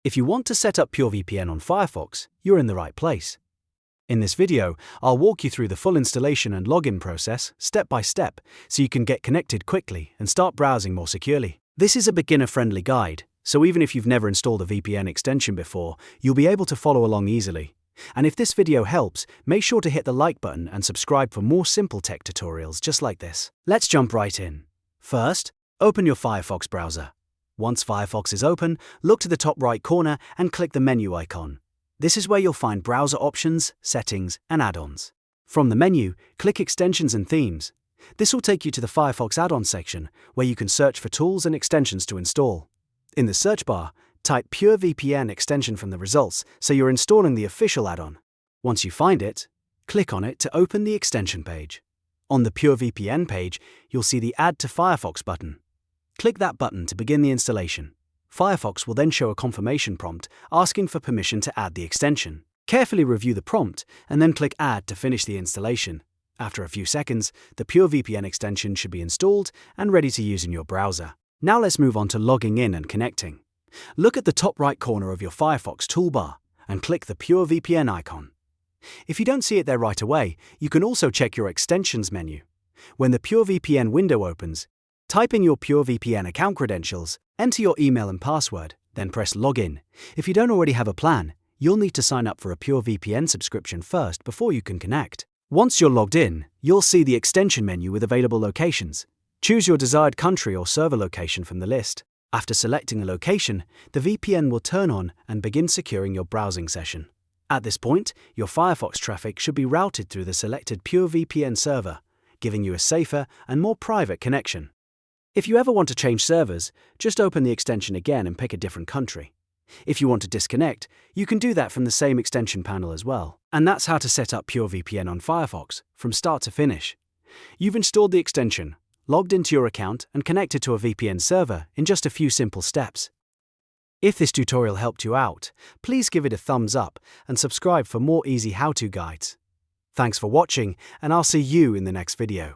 If you want to set up PureVPN on Firefox, you're in the right place. In this video, I'll walk you through the full installation and login process, step by step, so you can get connected quickly and start browsing more securely. This is a beginner-friendly guide, so even if you've never installed a VPN extension before, you'll be able to follow along easily. And if this video helps, make sure to hit the like button and subscribe for more simple tech tutorials just like this. Let's jump right in. First, open your Firefox browser. Once Firefox is open, look to the top right corner and click the menu icon. This is where you'll find browser options, settings, and add-ons. From the menu, click Extensions and Themes. This will take you to the Firefox add-on section, where you can search for tools and extensions to install. In the search bar, type PureVPN extension from the results, so you're installing the official add-on. Once you find it, click on it to open the extension page. On the PureVPN page, you'll see the Add to Firefox button. Click that button to begin the installation. Firefox will then show a confirmation prompt asking for permission to add the extension. Carefully review the prompt and then click Add to finish the installation. After a few seconds, the PureVPN extension should be installed and ready to use in your browser. Now let's move on to logging in and connecting. Look at the top right corner of your Firefox toolbar and click the PureVPN icon. If you don't see it there right away, you can also check your extensions menu. When the PureVPN window opens, type in your PureVPN account credentials, enter your email and password, then press Login. If you don't already have a plan, you'll need to sign up for a PureVPN subscription first before you can connect. Once you're logged in, you'll see the extension menu with available locations. Choose your desired country or server location from the list. After selecting a location, the VPN will turn on and begin securing your browsing session. At this point, your Firefox traffic should be routed through the selected PureVPN server, giving you a safer and more private connection. If you ever want to change servers, just open the extension again and pick a different country. If you want to disconnect, you can do that from the same extension panel as well. And that's how to set up PureVPN on Firefox, from start to finish. You've installed the extension, logged into your account, and connected to a VPN server in just a few simple steps. If this tutorial helped you out, please give it a thumbs up and subscribe for more easy how-to guides. Thanks for watching, and I'll see you in the next video.